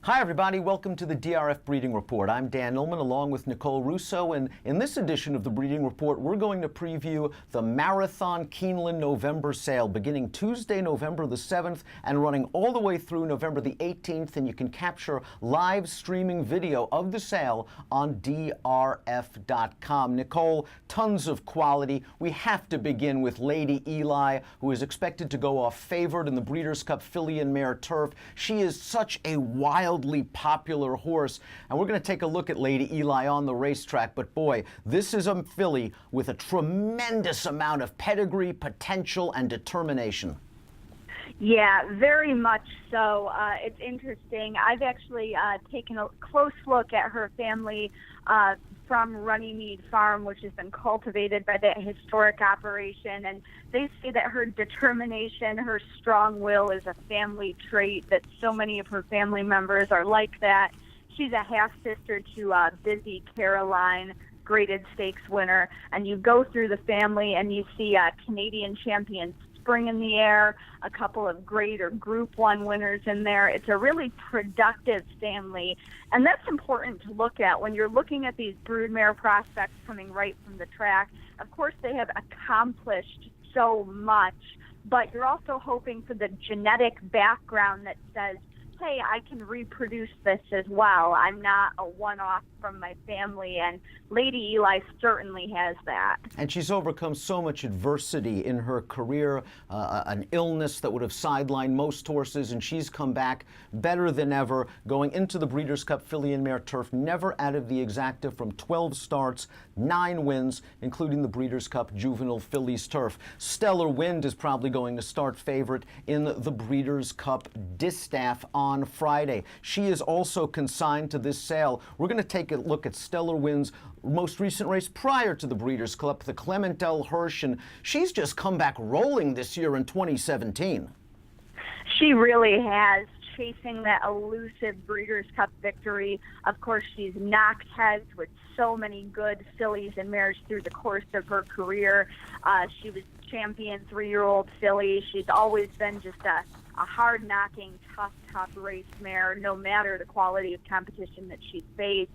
Hi, everybody. Welcome to the DRF Breeding Report. I'm Dan Illman along with Nicole Russo, and in this edition of the Breeding Report, we're going to preview the Marathon Keeneland November Sale beginning Tuesday, November the 7th and running all the way through November the 18th, and you can capture live streaming video of the sale on DRF.com. Nicole, tons of quality. We have to begin with Lady Eli, who is expected to go off favored in the Breeders' Cup Filly and Mare Turf. She is such a wildly popular horse, and we're going to take a look at Lady Eli on the racetrack. But boy, this is a filly with a tremendous amount of pedigree, potential, and determination. Yeah, very much so. It's interesting. I've actually taken a close look at her family from Runnymede Farm, which has been cultivated by that historic operation, and they say that her determination, her strong will is a family trait, that so many of her family members are like that. She's a half-sister to Busy Caroline, graded stakes winner, and you go through the family and you see Canadian champions Spring in the Air, a couple of grade or Group 1 winners in there. It's a really productive family, and that's important to look at when you're looking at these broodmare prospects coming right from the track. Of course, they have accomplished so much, but you're also hoping for the genetic background that says, hey, I can reproduce this as well. I'm not a one-off from my family, and Lady Eli certainly has that. And she's overcome so much adversity in her career, an illness that would have sidelined most horses, and she's come back better than ever, going into the Breeders' Cup Filly and Mare Turf, never out of the exacta from 12 starts, 9 wins, including the Breeders' Cup Juvenile Fillies Turf. Stellar Wind is probably going to start favorite in the Breeders' Cup Distaff on Friday. She is also consigned to this sale. We're going to take a look at Stellar Wind's most recent race prior to the Breeders' Cup, the Clement L. Hirsch, and she's just come back rolling this year in 2017. She really has, chasing that elusive Breeders' Cup victory. Of course, she's knocked heads with so many good fillies and mares through the course of her career. She was champion 3-year-old filly. She's always been just a hard-knocking, tough race mare, no matter the quality of competition that she's faced.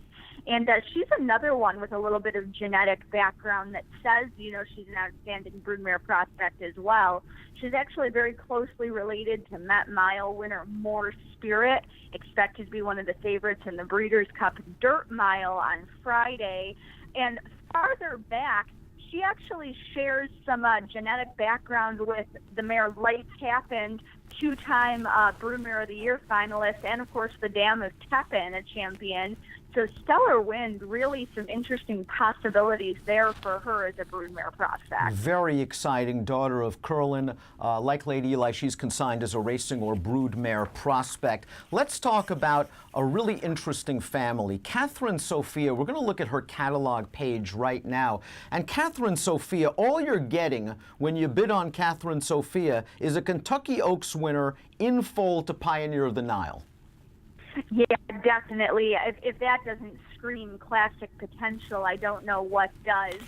And she's another one with a little bit of genetic background that says, you know, she's an outstanding broodmare prospect as well. She's actually very closely related to Met Mile winner More Spirit, expected to be one of the favorites in the Breeders' Cup Dirt Mile on Friday. And farther back, she actually shares some genetic background with the mare Lights Happened, 2-time Broodmare of the Year finalist, and of course the Dam of Tepin, a champion. So Stellar Wind, really some interesting possibilities there for her as a broodmare prospect. Very exciting, daughter of Curlin. Like Lady Eli, she's consigned as a racing or broodmare prospect. Let's talk about a really interesting family. Catherine Sophia, we're going to look at her catalog page right now. And Catherine Sophia, all you're getting when you bid on Catherine Sophia is a Kentucky Oaks winner in foal to Pioneer of the Nile. Yeah, definitely. If that doesn't scream classic potential, I don't know what does.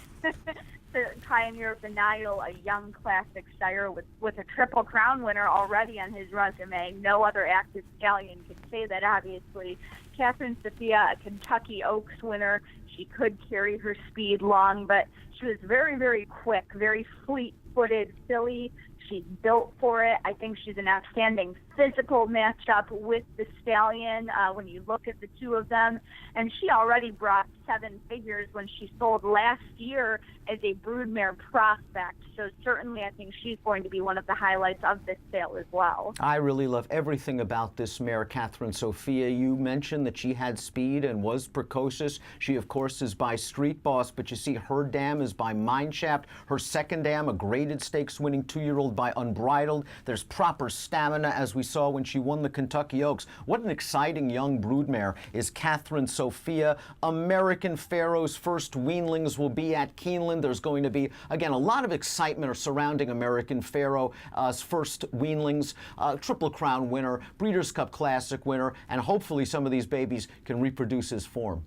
The Pioneer of the Nile, a young classic sire with a Triple Crown winner already on his resume. No other active stallion can say that, obviously. Catherine Sophia, a Kentucky Oaks winner. She could carry her speed long, but she was very, very quick, very fleet-footed filly. She's built for it. I think she's an outstanding physical matchup with the stallion when you look at the two of them. And she already brought 7 figures when she sold last year as a broodmare prospect. So certainly I think she's going to be one of the highlights of this sale as well. I really love everything about this mare, Catherine Sophia. You mentioned that she had speed and was precocious. She, of course, is by Street Boss, but you see her dam is by Mineshaft. Her second dam, a graded stakes winning 2-year-old by Unbridled. There's proper stamina, as we saw when she won the Kentucky Oaks. What an exciting young broodmare is Catherine Sophia. American Pharaoh's first weanlings will be at Keeneland. There's going to be, again, a lot of excitement surrounding American Pharaoh's first weanlings. Triple Crown winner, Breeders' Cup Classic winner, and hopefully some of these babies can reproduce his form.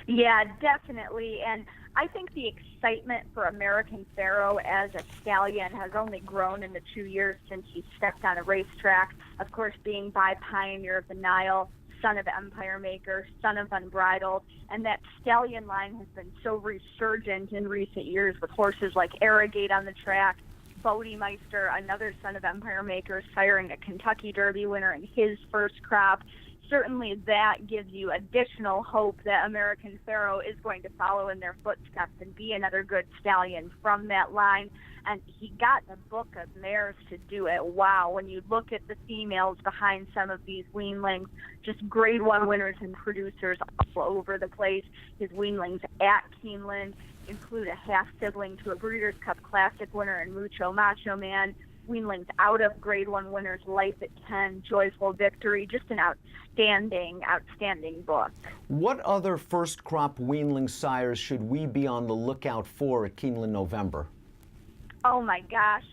Yeah, definitely. And I think the excitement for American Pharaoh as a stallion has only grown in the 2 years since he stepped on a racetrack. Of course, being by Pioneer of the Nile, Son of Empire Maker, Son of Unbridled, and that stallion line has been so resurgent in recent years with horses like Arrogate on the track, Bodemeister, another Son of Empire Maker, siring a Kentucky Derby winner in his first crop. Certainly that gives you additional hope that American Pharoah is going to follow in their footsteps and be another good stallion from that line. And he got the book of mares to do it. Wow, when you look at the females behind some of these weanlings, just Grade 1 winners and producers all over the place. His weanlings at Keeneland include a half-sibling to a Breeders' Cup Classic winner in Mucho Macho Man. Weanlings out of Grade 1 winners, Life at 10, Joyful Victory, just an outstanding book. What other first crop weanling sires should we be on the lookout for at Keeneland November? Oh my gosh.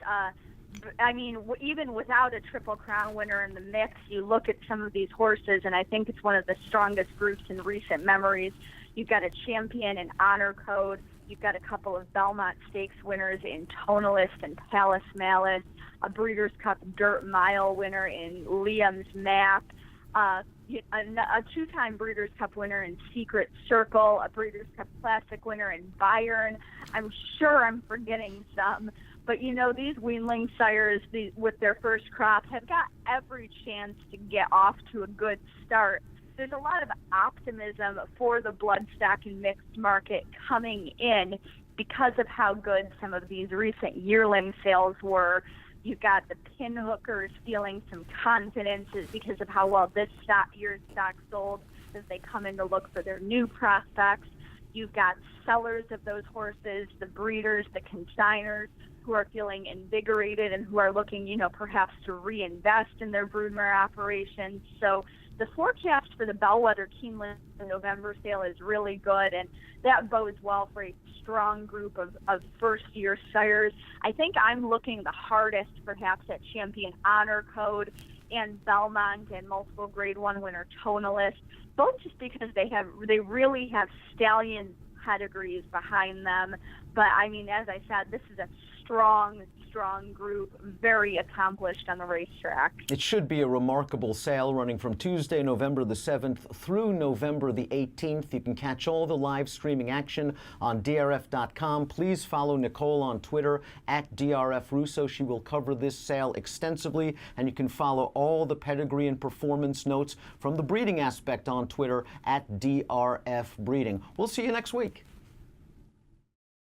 I mean, even without a Triple Crown winner in the mix, you look at some of these horses, and I think it's one of the strongest groups in recent memories. You've got a champion in Honor Code. You've got a couple of Belmont Stakes winners in Tonalist and Palace Malice, a Breeders' Cup Dirt Mile winner in Liam's Map, a two-time Breeders' Cup winner in Secret Circle, a Breeders' Cup Classic winner in Bayern. I'm sure I'm forgetting some. But, you know, these weanling sires with their first crop have got every chance to get off to a good start. There's a lot of optimism for the bloodstock and mixed market coming in because of how good some of these recent yearling sales were. You've got the pinhookers feeling some confidence because of how well this year's stock sold as they come in to look for their new prospects. You've got sellers of those horses, the breeders, the consigners, who are feeling invigorated and who are looking, you know, perhaps to reinvest in their broodmare operations. So the forecast for the Bellwether Keeneland November Sale is really good, and that bodes well for a strong group of first-year sires. I think I'm looking the hardest, perhaps, at Champion Honor Code and Belmont and multiple Grade 1 winner Tonalist, both just because they really have stallion pedigrees behind them. But, I mean, as I said, this is a strong group, very accomplished on the racetrack. It should be a remarkable sale running from Tuesday, November the 7th through November the 18th. You can catch all the live streaming action on DRF.com. Please follow Nicole on Twitter at DRF Russo. She will cover this sale extensively, and you can follow all the pedigree and performance notes from the breeding aspect on Twitter at DRF Breeding. We'll see you next week.